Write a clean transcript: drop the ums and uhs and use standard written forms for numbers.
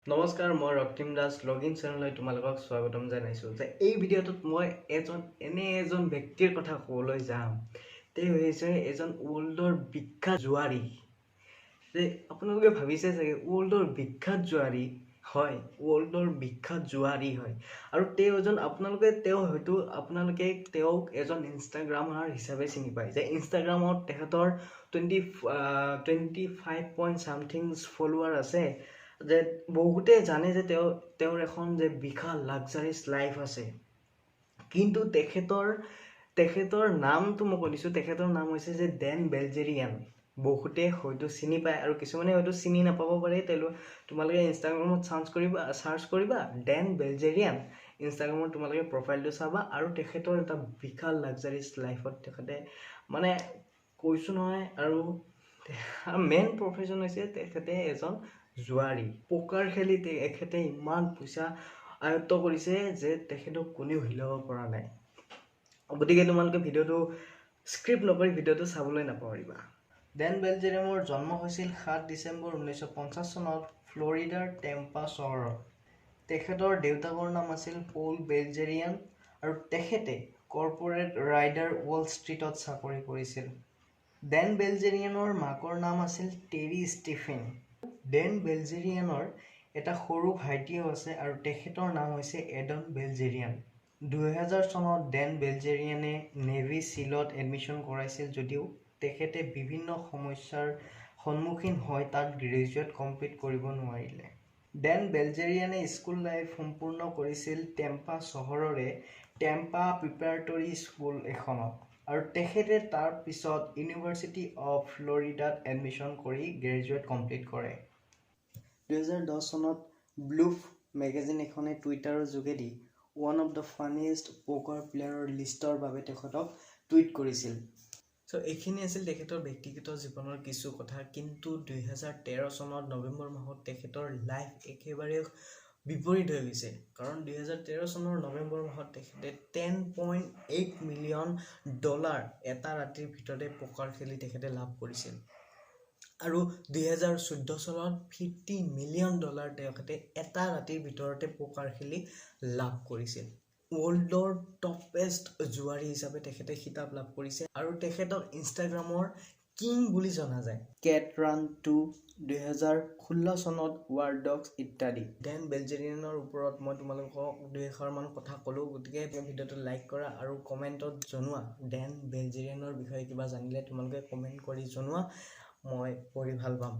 নমস্কাৰ মই ৰক্তিম দাস লগইন চেনেললৈ তোমালোকক স্বাগতম জনাইছোঁ যে এই ভিডিঅ'টোত মই এজন ব্যক্তিৰ কথা ক'বলৈ যাম। তেওঁ হৈছে এজন ৱৰ্ল্ডৰ বিখ্যাত জুৱাৰী। যে আপোনালোকে ভাবিছে চাগে ৱৰ্ল্ডৰ বিখ্যাত জুৱাৰী হয়, ৱৰ্ল্ডৰ বিখ্যাত জুৱাৰী হয়। আৰু তেওঁ হয়তো আপোনালোকে তেওঁক এজন ইনষ্টাগ্ৰামাৰ হিচাপে চিনি পায় যে ইনষ্টাগ্ৰামত তেখেতৰ 25.something ফলোৱাৰ আছে। যে বহুতে জানে যে তেওঁৰ এখন যে বিশাল লাক্সাৰিয়াছ লাইফ আছে, কিন্তু তেখেতৰ নামটো মই কৈ দিছোঁ। তেখেতৰ নাম হৈছে যে ডেন বেলজেৰিয়ান। বহুতে হয়তো চিনি পায় আৰু কিছুমানে হয়তো চিনি নাপাব পাৰে। তোমালোকে ইনষ্টাগ্ৰামত চাৰ্চ কৰিবা ডেন বেলজেৰিয়ান। ইনষ্টাগ্ৰামত তোমালোকে প্ৰফাইলটো চাবা আৰু তেখেতৰ এটা বিশাল লাক্সাৰিয়াছ লাইফত তেখেতে মানে কৈছোঁ নহয়। আৰু মেইন প্ৰফেশ্যন হৈছে তেখেতে এজন জুৱাৰী। পকাৰ খেলি তেখেতে ইমান পইচা আয়ত্ত কৰিছে যে তেখেতক কোনেও হিলাব পৰা নাই। গতিকে তোমালোকে ভিডিঅ'টো স্ক্ৰিপ্ট নকৰি ভিডিঅ'টো চাবলৈ নাপাহৰিবা। ডেন বেলজেৰিয়ামৰ জন্ম হৈছিল 7 ডিচেম্বৰ 1950 চনত ফ্লৰিডাৰ টেম্পা চহৰত। তেখেতৰ দেউতাকৰ নাম আছিল পল বেলজেৰিয়ান আৰু তেখেতে কৰ্পৰেট ৰাইডাৰ ৱল ষ্ট্ৰীটত চাকৰি কৰিছিল। ডেন বেলজেৰিয়ানৰ মাকৰ নাম আছিল টেৰী ষ্টিফেন। ডেন বেলজেৰিয়ানৰ এটা সৰু ভাইটিও আছে আৰু তেখেতৰ নাম হৈছে এডন বেলজেৰিয়ান। 2000 চনত ডেন বেলজেৰিয়ানে নেভি চিলত এডমিশ্যন কৰাইছিল যদিও তেখেতে বিভিন্ন সমস্যাৰ সন্মুখীন হৈ তাত গ্ৰেজুৱেট কমপ্লিট কৰিব নোৱাৰিলে। ডেন বেলজেৰিয়ানে স্কুল লাইফ সম্পূৰ্ণ কৰিছিল টেম্পা চহৰৰে টেম্পা প্ৰিপাৰেটৰী স্কুল এখনত আৰু তেখেতে তাৰ পিছত ইউনিভাৰ্চিটি অৱ ফ্লৰিডাত এডমিশ্যন কৰি গ্ৰেজুৱেট কমপ্লিট কৰে। 2010 চনত ব্লুফ মেগাজিন এখনে টুইটাৰৰ যোগেদি ওৱান অফ দ্য ফানিয়েষ্ট পকাৰ প্লেয়াৰৰ লিষ্টৰ বাবে তেখেতক টুইট কৰিছিল। এইখিনি আছিল তেখেতৰ ব্যক্তিগত জীৱনৰ কিছু কথা। কিন্তু 2013 চনত নৱেম্বৰ মাহত তেখেতৰ লাইফ একেবাৰে বিপৰীত হৈ গৈছে। কাৰণ 2013 চনৰ নৱেম্বৰ মাহত তেখেতে $10.8 মিলিয়ন এটা ৰাতিৰ ভিতৰতে পকাৰ খেলি তেখেতে লাভ কৰিছিল। আৰু 2014 চনত $50 মিলিয়ন তেখেতে এটা ৰাতিৰ ভিতৰতে পকাৰ খেলি লাভ কৰিছিল। ৱৰ্ল্ডৰ টপেষ্ট জুৱাৰী হিচাপে তেখেতে খিতাপ লাভ কৰিছে আৰু তেখেতক ইনষ্টাগ্ৰামৰ কিং বুলি জনা যায়। কেট ৰান 2, 2016 চনত ৱাৰ ডগছ ইত্যাদি। ডেন বেলজেৰিয়ানৰ ওপৰত মই তোমালোকক 2-3 মান কথা ক'লোঁ। গতিকে ভিডিঅ'টো লাইক কৰা আৰু কমেণ্টত জনোৱা। ডেন বেলজেৰিয়ানৰ বিষয়ে কিবা জানিলে তোমালোকে কমেণ্ট কৰি জনোৱা, মই পঢ়ি ভাল পাম।